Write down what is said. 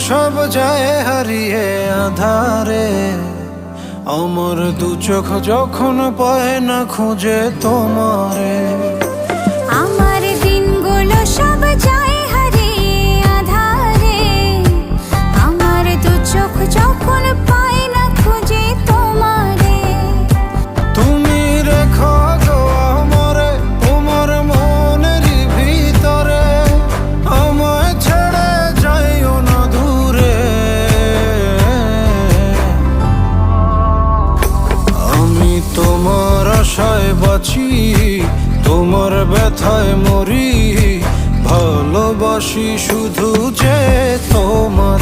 সব যায় হারিয়ে আধারে, আমার দু চোখ যখন পায় না খুঁজে তোমারে। আমার দিনগুলো সব যায় হারিয়ে আঁধারে, আমার দু চোখ যখন পায় না খুঁজে তোমারে। তুমি রেখো গো আমারে তোমার মনের ভিতরে, আমায় ছেড়ে যাইও না দূরে। আমি তোমার আশায় বাঁচি, তোমার ব্যথায় মরি, ভালোবাসি শুধু যে তোমার।